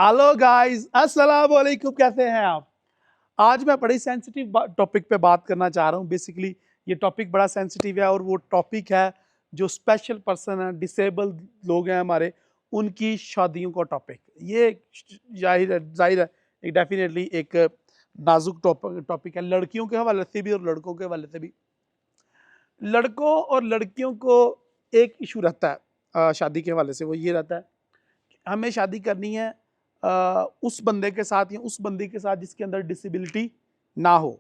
Hello guys, अस्सलाम वालेकुम। कैसे हैं आप? आज मैं बड़ी सेंसिटिव टॉपिक पे बात करना चाह रहा हूँ। बेसिकली ये टॉपिक बड़ा सेंसिटिव है और वो टॉपिक है जो स्पेशल पर्सन है, डिसेबल्ड लोग हैं हमारे, उनकी शादियों का टॉपिक। ये जाहिर है एक डेफिनेटली एक नाजुक टॉपिक है, लड़कियों के हवाले से भी और लड़कों के हवाले से भी। लड़कों और लड़कियों को एक इशू रहता है शादी के हवाले से, वो ये रहता है हमें शादी करनी है उस बंदे के साथ या उस बंदी के साथ जिसके अंदर डिसेबिलिटी ना हो।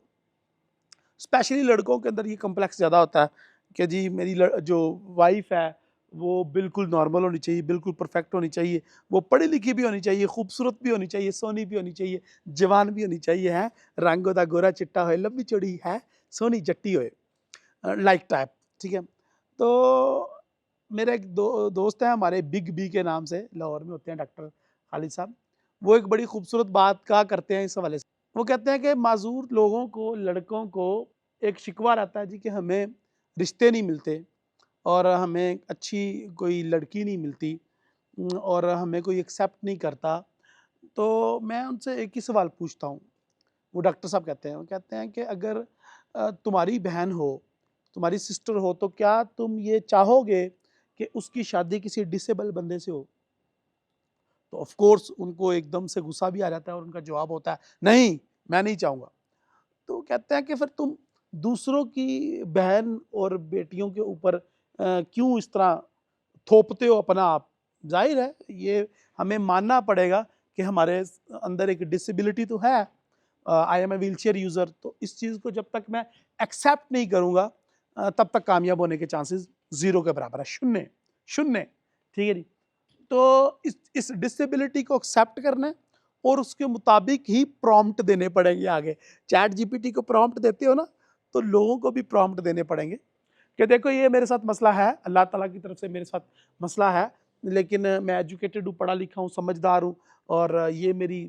स्पेशली लड़कों के अंदर ये कम्प्लेक्स ज़्यादा होता है कि जी मेरी जो वाइफ है वो बिल्कुल नॉर्मल होनी चाहिए, बिल्कुल परफेक्ट होनी चाहिए, वो पढ़ी लिखी भी होनी चाहिए, खूबसूरत भी होनी चाहिए, सोनी भी होनी चाहिए, जवान भी होनी चाहिए, है रंग ओदा गोरा चिट्टा होए, लंबी चौड़ी है, सोनी जट्टी होए, लाइक टाइप। ठीक है, तो मेरा एक दोस्त है हमारे, बिग बी के नाम से, लाहौर में होते हैं, डॉक्टर खालिद साहब। वो एक बड़ी खूबसूरत बात कहा करते हैं इस हवाले से। वो कहते हैं कि माजूर लोगों को, लड़कों को एक शिकवा रहता है जी कि हमें रिश्ते नहीं मिलते और हमें अच्छी कोई लड़की नहीं मिलती और हमें कोई एक्सेप्ट नहीं करता। तो मैं उनसे एक ही सवाल पूछता हूँ। वो डॉक्टर साहब कहते हैं, वो कहते हैं कि अगर तुम्हारी बहन हो, तुम्हारी सिस्टर हो, तो क्या तुम ये चाहोगे कि उसकी शादी किसी डिसेबल बंदे से हो? तो ऑफ कोर्स उनको एकदम से गुस्सा भी आ जाता है और उनका जवाब होता है नहीं, मैं नहीं चाहूँगा। तो कहते हैं कि फिर तुम दूसरों की बहन और बेटियों के ऊपर क्यों इस तरह थोपते हो अपना आप? ज़ाहिर है ये हमें मानना पड़ेगा कि हमारे अंदर एक डिसेबिलिटी तो है। I am a wheelchair user, तो इस चीज़ को जब तक मैं एक्सेप्ट नहीं करूँगा तब तक कामयाब होने के चांसेस ज़ीरो के बराबर है, शून्य, शून्य। ठीक है जी? तो इस डिसेबिलिटी को एक्सेप्ट करना है और उसके मुताबिक ही प्रॉम्प्ट देने पड़ेंगे आगे। चैट जीपीटी को प्रॉम्प्ट देते हो ना, तो लोगों को भी प्रॉम्प्ट देने पड़ेंगे कि देखो ये मेरे साथ मसला है, अल्लाह ताला की तरफ से मेरे साथ मसला है, लेकिन मैं एजुकेटेड हूँ, पढ़ा लिखा हूँ, समझदार हूँ और ये मेरी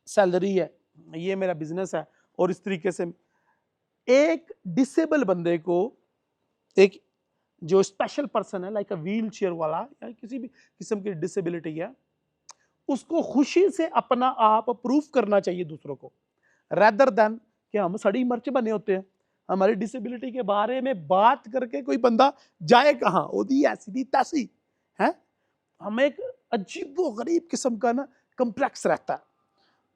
सैलरी है, ये मेरा बिजनेस है। और इस तरीके से एक डिसेबल बंदे को, एक जो स्पेशल पर्सन है लाइक अ व्हील चेयर वाला या किसी भी किस्म की डिसेबिलिटी है, उसको खुशी से अपना आप प्रूव करना चाहिए दूसरों को, रेदर देन कि हम सड़ी मिर्च बने होते हैं। हमारी डिसेबिलिटी के बारे में बात करके कोई बंदा जाए कहाँ, ओदी ऐसी दी तैसी है। हमें एक अजीबो गरीब किस्म का ना कम्प्लेक्स रहता है,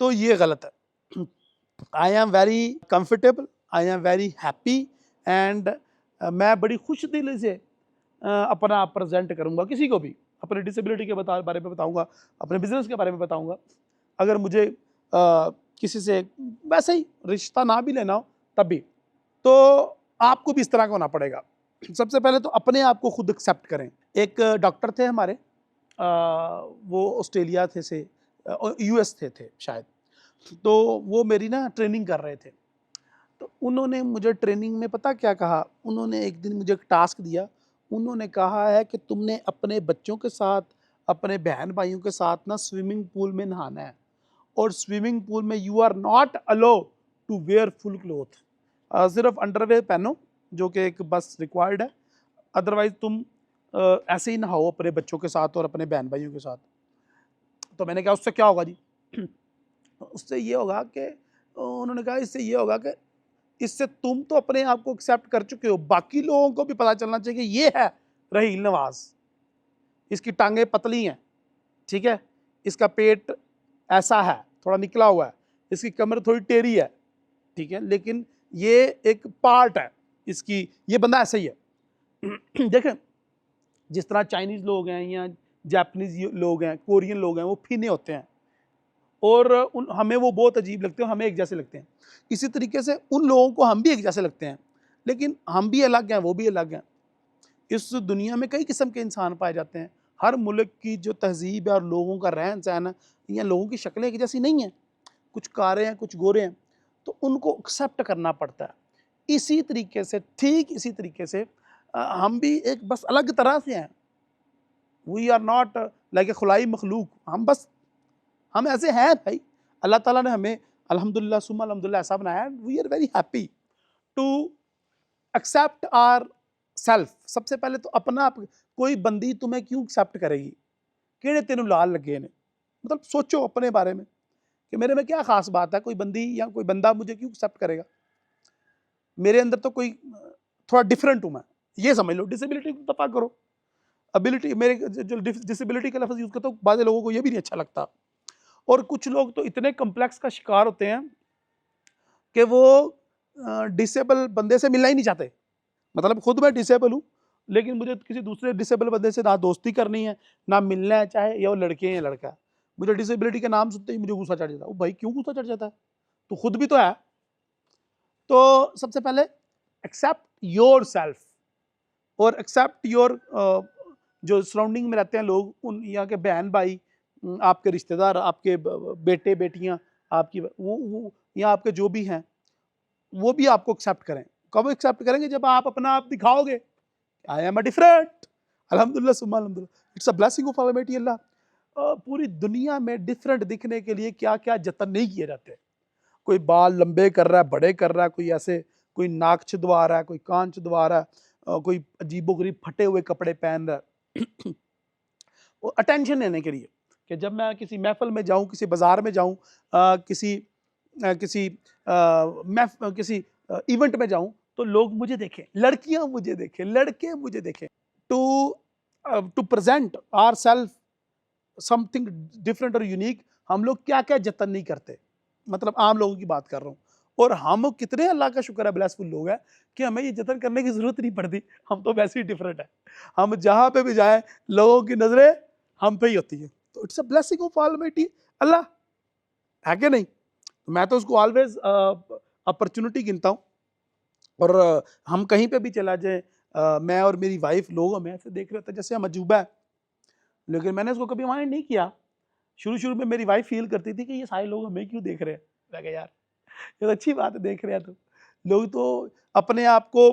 तो ये गलत है। I am very comfortable, I am very happy and मैं बड़ी खुश दिली से अपना आप प्रेजेंट करूंगा किसी को भी, अपने डिसेबिलिटी के बारे में बताऊंगा, अपने बिजनेस के बारे में बताऊंगा। अगर मुझे किसी से वैसे ही रिश्ता ना भी लेना हो तब भी, तो आपको भी इस तरह का होना पड़ेगा। सबसे पहले तो अपने आप को खुद एक्सेप्ट करें। एक डॉक्टर थे हमारे, वो ऑस्ट्रेलिया से यूएस थे शायद, तो वो मेरी ना ट्रेनिंग कर रहे थे। तो उन्होंने मुझे ट्रेनिंग में पता क्या कहा, उन्होंने एक दिन मुझे एक टास्क दिया। उन्होंने कहा है कि तुमने अपने बच्चों के साथ, अपने बहन भाइयों के साथ ना स्विमिंग पूल में नहाना है और स्विमिंग पूल में you are not allow to wear full cloth. सिर्फ अंडरवेयर पहनो जो कि एक बस रिक्वायर्ड है, अदरवाइज तुम ऐसे ही नहाओ अपने बच्चों के साथ और अपने बहन भाइयों के साथ। तो मैंने कहा उससे क्या होगा जी? उससे ये होगा कि उन्होंने कहा इससे ये होगा कि इससे तुम तो अपने आप को एक्सेप्ट कर चुके हो, बाकी लोगों को भी पता चलना चाहिए कि ये है रहील नवाज, इसकी टांगे पतली हैं, ठीक है, इसका पेट ऐसा है, थोड़ा निकला हुआ है, इसकी कमर थोड़ी टेढ़ी है, ठीक है, लेकिन ये एक पार्ट है इसकी, ये बंदा ऐसा ही है। देखें, जिस तरह चाइनीज लोग हैं या जापानीज लोग हैं, कोरियन लोग हैं, वो फीने होते हैं और हमें वो बहुत अजीब लगते हैं, हमें एक जैसे लगते हैं। इसी तरीके से उन लोगों को हम भी एक जैसे लगते हैं, लेकिन हम भी अलग हैं, वो भी अलग हैं। इस दुनिया में कई किस्म के इंसान पाए जाते हैं। हर मुल्क की जो तहजीब है और लोगों का रहन सहन है या लोगों की शक्लें एक जैसी नहीं हैं, कुछ कारे हैं, कुछ गोरे हैं, तो उनको एक्सेप्ट करना पड़ता है। इसी तरीके से, ठीक इसी तरीके से हम भी एक बस अलग तरह से हैं। We are not like a खुलाई मखलूक, हम ऐसे हैं भाई। अल्लाह ताला ने हमें अल्हम्दुलिल्लाह सुम्मा अल्हम्दुलिल्लाह ऐसा बनाया है, we are very happy to accept our self. सबसे पहले तो अपना आप, कोई बंदी तुम्हें क्यों एक्सेप्ट करेगी? किहड़े तेनू लाल लगे ने? मतलब सोचो अपने बारे में कि मेरे में क्या खास बात है, कोई बंदी या कोई बंदा मुझे क्यों एक्सेप्ट करेगा, मेरे अंदर तो कोई थोड़ा डिफरेंट हूं मैं, ये समझ लो। डिसेबिलिटी पता करो, एबिलिटी, मेरे जो डिसेबिलिटी का लफ्ज यूज करता हूँ, बाज़ लोगों को ये भी नहीं अच्छा लगता। और कुछ लोग तो इतने कम्प्लेक्स का शिकार होते हैं कि वो डिसेबल बंदे से मिलना ही नहीं चाहते। मतलब खुद मैं डिसेबल हूँ, लेकिन मुझे किसी दूसरे डिसेबल बंदे से ना दोस्ती करनी है, ना मिलना है, चाहे ये वो लड़के हैं या लड़का है। मुझे डिसेबिलिटी का नाम सुनते ही मुझे गुस्सा चढ़ जाता है। भाई क्यों गुस्सा चढ़ जाता है, तो खुद भी तो है। तो सबसे पहले एक्सेप्ट योर सेल्फ, और एक्सेप्ट योर जो सराउंडिंग में रहते हैं लोग, उन यहाँ के बहन भाई, आपके रिश्तेदार, आपके बेटे बेटियां, आपकी वो या आपके जो भी हैं, वो भी आपको एक्सेप्ट करें। कब एक्सेप्ट करेंगे, जब आप अपना आप दिखाओगे, आई एम अ डिफरेंट। अल्हम्दुलिल्लाह सुम्मा अल्हम्दुलिल्लाह, it's a blessing of Almighty Allah. पूरी दुनिया में डिफरेंट दिखने के लिए क्या क्या जतन नहीं किए जाते। कोई बाल लंबे कर रहा है, बड़े कर रहा है, कोई ऐसे, कोई नाक छिदवा रहा है, कोई कान छिदवा रहा है, कोई अजीबोगरीब फटे हुए कपड़े पहन रहा है वो अटेंशन लेने के लिए, कि जब मैं किसी महफिल में जाऊं, किसी बाजार में जाऊं, किसी इवेंट में जाऊं, तो लोग मुझे देखें, लड़कियां मुझे देखें, लड़के मुझे देखें। To to present our self something different और यूनिक, हम लोग क्या क्या जतन नहीं करते। मतलब आम लोगों की बात कर रहा हूँ। और हम कितने अल्लाह का शुक्र है, ब्लेसफुल लोग हैं कि हमें ये जतन करने की जरूरत नहीं पड़ती। हम तो वैसे ही डिफरेंट है, हम जहाँ पे भी जाए लोगों की नजरें हम पे ही होती है। तो it's a blessing of Almighty Allah, है कि नहीं। तो मैं तो उसको ऑलवेज अपॉर्चुनिटी गिनता हूँ। और हम कहीं पे भी चला जाए, मैं और मेरी वाइफ, लोग हमें ऐसे देख रहे होते हैं जैसे हम अजूबा है, लेकिन मैंने उसको कभी माइंड नहीं किया। शुरू शुरू में मेरी वाइफ फील करती थी कि ये सारे लोग हमें क्यों देख रहे हैं। मैं कहा यार ये तो अच्छी बात है, देख रहे हैं तो। लोग तो अपने आप को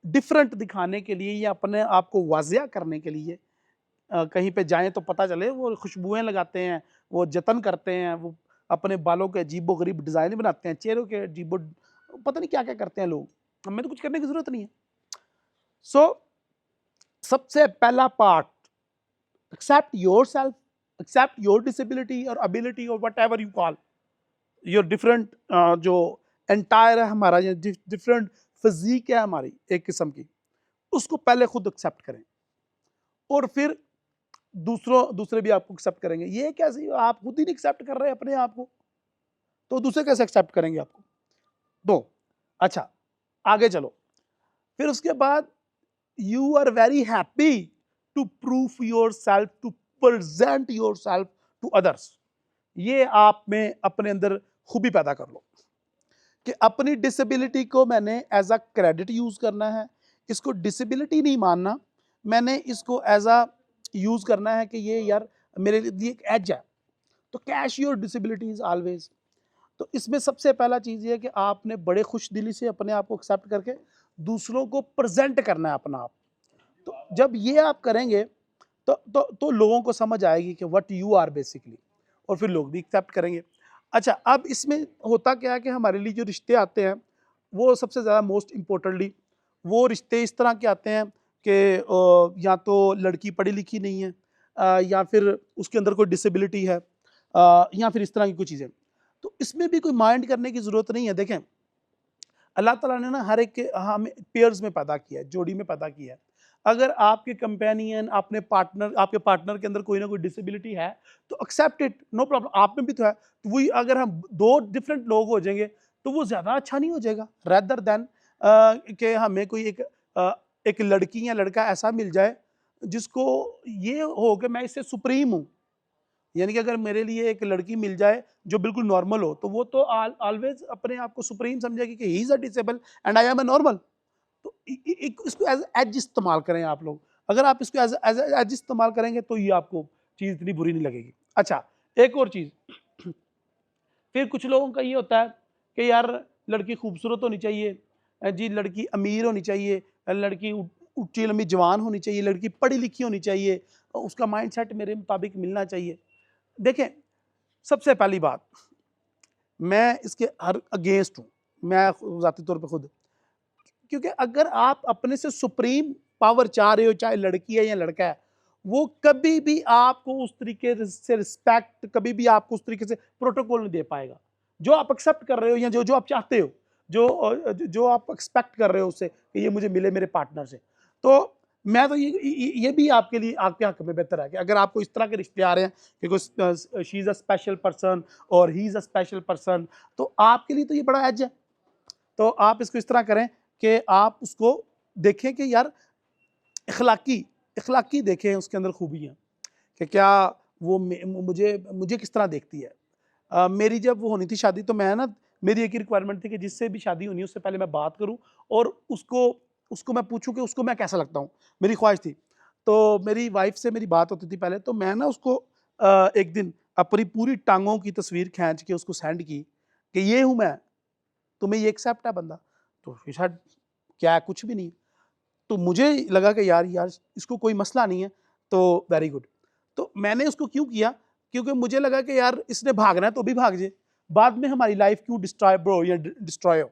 डिफरेंट दिखाने के लिए या अपने आप को वाजिया करने के लिए कहीं पे जाएं तो पता चले, वो खुशबुएं लगाते हैं, वो जतन करते हैं, वो अपने बालों के अजीबो गरीब डिजाइन बनाते हैं, चेहरों के अजीबो, पता नहीं क्या क्या करते हैं लोग। हमें तो कुछ करने की जरूरत नहीं है। सो सबसे पहला part, accept yourself, accept your disability or ability or whatever you call your different, जो एंटायर है हमारा, या डिफरेंट फिजिक है हमारी एक किस्म की, उसको पहले खुद एक्सेप्ट करें, और फिर दूसरे भी आपको एक्सेप्ट करेंगे। ये कैसे, आप खुद ही नहीं एक्सेप्ट कर रहे अपने आप को, तो दूसरे कैसे एक्सेप्ट करेंगे आपको। दो, अच्छा आगे चलो। फिर उसके बाद you are very happy to proof your self, to present your self to others. ये आप में अपने अंदर खूबी पैदा कर लो कि अपनी डिसेबिलिटी को मैंने एज अ क्रेडिट यूज करना है, इसको डिसेबिलिटी नहीं मानना, मैंने इसको एज अ यूज करना है कि ये यार मेरे लिए एक एज है। तो कैश योर डिसेबिलिटीज ऑलवेज। तो इसमें सबसे पहला चीज ये है कि आपने बड़े खुश दिली से अपने आप को एक्सेप्ट करके दूसरों को प्रेजेंट करना है अपना आप। तो जब ये आप करेंगे तो लोगों को समझ आएगी कि व्हाट यू आर बेसिकली, और फिर लोग भी एक्सेप्ट करेंगे। अच्छा, अब इसमें होता क्या है कि हमारे लिए जो रिश्ते आते हैं, वो सबसे ज़्यादा मोस्ट इम्पोर्टेंटली वो रिश्ते इस तरह के आते हैं कि या तो लड़की पढ़ी लिखी नहीं है, या फिर उसके अंदर कोई डिसेबिलिटी है, या फिर इस तरह की कुछ चीज़ें। तो इसमें भी कोई माइंड करने की ज़रूरत नहीं है। देखें, अल्लाह ताला ने ना हर एक के हमें पेयर्स में पैदा किया है, जोड़ी में पैदा किया है। अगर आपके कंपेनियन, आपके पार्टनर के अंदर कोई ना कोई डिसेबिलिटी है, तो एक्सेप्ट इट, नो प्रॉब्लम, आप में भी तो है। तो वही अगर हम दो डिफरेंट लोग हो जाएंगे तो वो ज़्यादा अच्छा नहीं हो जाएगा, रेदर देन कि हमें कोई एक लड़की या लड़का ऐसा मिल जाए जिसको ये हो कि मैं इससे सुप्रीम हूँ। यानी कि अगर मेरे लिए एक लड़की मिल जाए जो बिल्कुल नॉर्मल हो, तो वो तो ऑलवेज अपने आप को सुप्रीम समझेगी कि he is a disable and I am a normal. तो इसको एज एज इस्तेमाल करें आप लोग। अगर आप इसको एज एज एज इस्तेमाल करेंगे तो ये आपको चीज़ इतनी बुरी नहीं लगेगी। अच्छा, एक और चीज़, फिर कुछ लोगों का ये होता है कि यार लड़की खूबसूरत होनी चाहिए, जी लड़की अमीर होनी चाहिए, लड़की ऊंची लंबी जवान होनी चाहिए, लड़की पढ़ी लिखी होनी चाहिए, उसका माइंडसेट मेरे मुताबिक मिलना चाहिए। देखें, सबसे पहली बात, मैं इसके हर अगेंस्ट हूँ, मैं ज़ाती तौर पे खुद। क्योंकि अगर आप अपने से सुप्रीम पावर चाह रहे हो, चाहे लड़की है या लड़का है, वो कभी भी आपको उस तरीके से रिस्पेक्ट, कभी भी आपको उस तरीके से प्रोटोकॉल नहीं दे पाएगा जो आप एक्सेप्ट कर रहे हो या जो जो आप चाहते हो, जो आप एक्सपेक्ट कर रहे हो उससे कि ये मुझे मिले मेरे पार्टनर से। तो मैं तो ये भी आपके लिए आपके हक में बेहतर है कि अगर आपको इस तरह के रिश्ते आ रहे हैं कि कोई she is a special person और he is a special person, तो आपके लिए तो ये बड़ा एज है। तो आप इसको इस तरह करें कि आप उसको देखें कि यार इखलाकी इखलाकी देखें, उसके अंदर खूबियाँ कि क्या वो मुझे मुझे किस तरह देखती है। मेरी जब वो होनी थी शादी, तो मैं ना, मेरी एक ही रिक्वायरमेंट थी कि जिससे भी शादी होनी है उससे पहले मैं बात करूं और उसको उसको मैं पूछूं कि उसको मैं कैसा लगता हूं, मेरी ख्वाहिश थी। तो मेरी वाइफ से मेरी बात होती थी पहले, तो मैं ना उसको एक दिन अपनी पूरी टांगों की तस्वीर खींच के उसको सेंड की कि ये हूं मैं, तुम्हें ये एक्सेप्ट है बंदा? तो फिर शायद क्या है, कुछ भी नहीं। तो मुझे लगा कि यार यार इसको कोई मसला नहीं है, तो वेरी गुड। तो मैंने उसको क्यों किया? क्योंकि मुझे लगा कि यार इसने भागना है तो भी भाग जाए, बाद में हमारी लाइफ क्यों डिस्ट्रॉय ब्रो या डिस्ट्रॉय हो।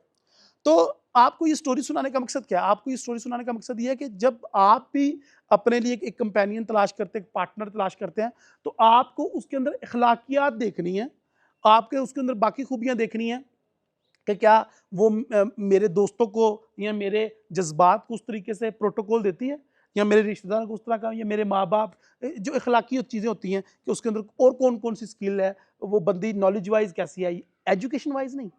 तो आपको ये स्टोरी सुनाने का मकसद क्या है? आपको ये स्टोरी सुनाने का मकसद ये है कि जब आप भी अपने लिए एक कंपेनियन तलाश करते हैं, एक पार्टनर तलाश करते हैं, तो आपको उसके अंदर अखलाकियात देखनी है, आपके उसके अंदर बाकी खूबियां देखनी है कि क्या वो मेरे दोस्तों को या मेरे जज्बात को उस तरीके से प्रोटोकॉल देती है, या मेरे रिश्तेदारों को उस तरह का, या मेरे माँ बाप, जो अखलाकी चीज़ें होती हैं कि उसके अंदर और कौन कौन सी स्किल है, वो बंदी नॉलेज वाइज कैसी है, एजुकेशन वाइज नहीं,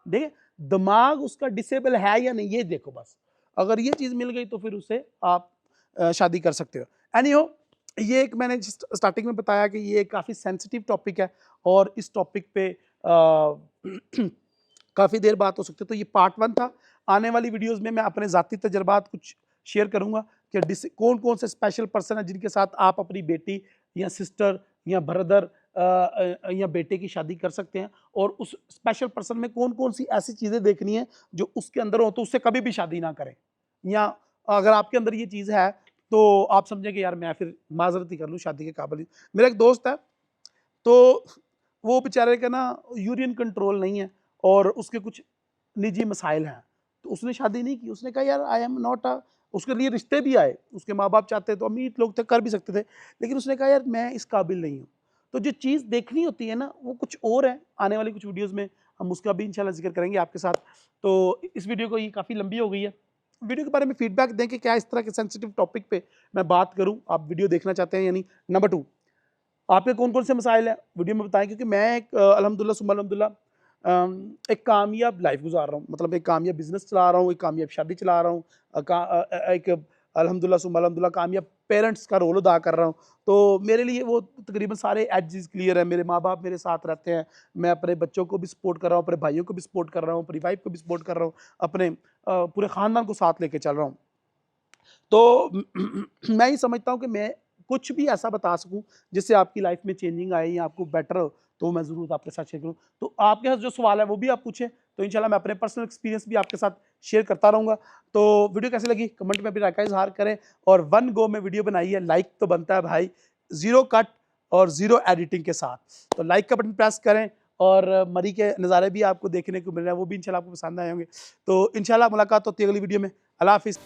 देखिए दिमाग उसका डिसेबल है या नहीं, ये देखो बस। अगर ये चीज़ मिल गई तो फिर उसे आप शादी कर सकते हो। एनी हो, ये एक मैंने स्टार्टिंग में बताया कि ये काफ़ी सेंसिटिव टॉपिक है और इस टॉपिक पे काफ़ी देर बात हो सकती है। तो ये पार्ट 1 था। आने वाली वीडियोज़ में मैं अपने ज़ाती तजुर्बात कुछ शेयर करूँगा कि कौन-कौन से स्पेशल पर्सन हैं जिनके साथ आप अपनी बेटी या सिस्टर या ब्रदर या बेटे की शादी कर सकते हैं, और उस स्पेशल पर्सन में कौन-कौन सी ऐसी चीज़ें देखनी है जो उसके अंदर हो, तो उससे कभी भी शादी ना करें। या अगर आपके अंदर ये चीज़ है तो आप समझें कि यार मैं फिर माज़रत ही कर लूँ, शादी के काबिल ही। मेरा एक दोस्त है, तो वो बेचारे का ना यूरिन कंट्रोल नहीं है और उसके कुछ निजी मसाइल हैं, तो उसने शादी नहीं की। उसने कहा यार आई एम नॉट अ, उसके लिए रिश्ते भी आए, उसके माँ-बाप चाहते तो अमीर लोग थे, कर भी सकते थे, लेकिन उसने कहा यार मैं इस काबिल नहीं हूँ। तो जो चीज़ देखनी होती है ना वो कुछ और है, आने वाली कुछ वीडियोज़ में हम उसका भी इंशाल्लाह ज़िक्र करेंगे आपके साथ। तो इस वीडियो को, ये काफ़ी लंबी हो गई है। वीडियो के बारे में फीडबैक दें कि क्या इस तरह के सेंसिटिव टॉपिक पे मैं बात करूँ, आप वीडियो देखना चाहते हैं या नहीं। नंबर 2, आपके कौन-कौन से मसाइल हैं वीडियो में बताएँ, क्योंकि मैं एक अल्हम्दुलिल्लाह सुम्मा अल्हम्दुलिल्लाह एक कामयाब लाइफ गुज़ार रहा हूँ, मतलब एक कामयाब बिज़नेस चला रहा हूँ, एक कामयाब शादी चला रहा हूँ, एक अल्हम्दुलिल्लाह सुम्मा अल्हम्दुलिल्लाह कामयाब पेरेंट्स का रोल अदा कर रहा हूँ। तो मेरे लिए वो तकरीबन सारे एजेस क्लियर हैं, मेरे माँ-बाप मेरे साथ रहते हैं, मैं अपने बच्चों को भी सपोर्ट कर रहा हूँ, अपने भाइयों को भी सपोर्ट कर रहा हूँ, अपनी वाइफ को भी सपोर्ट कर रहा हूँ, अपने पूरे ख़ानदान को साथ लेके चल रहा हूँ। तो मैं ये समझता हूँ कि मैं कुछ भी ऐसा बता सकूँ जिससे आपकी लाइफ में चेंजिंग आए या आपको बेटर हो, तो मैं ज़रूर आपके साथ शेयर करूँ। तो आपके पास जो सवाल है वो भी आप पूछें, तो इंशाल्लाह मैं अपने पर्सनल एक्सपीरियंस भी आपके साथ शेयर करता रहूँगा। तो वीडियो कैसी लगी कमेंट में अपनी राय का इज़हार करें, और वन गो में वीडियो बनाई है, लाइक तो बनता है भाई, ज़ीरो कट और ज़ीरो एडिटिंग के साथ। तो लाइक का बटन प्रेस करें, और मरी के नज़ारे भी आपको देखने को मिल रहे हैं, वो भी इंशाल्लाह आपको पसंद आए होंगे। तो इंशाल्लाह मुलाकात होती है अगली वीडियो में। अल्लाह हाफ़िज़।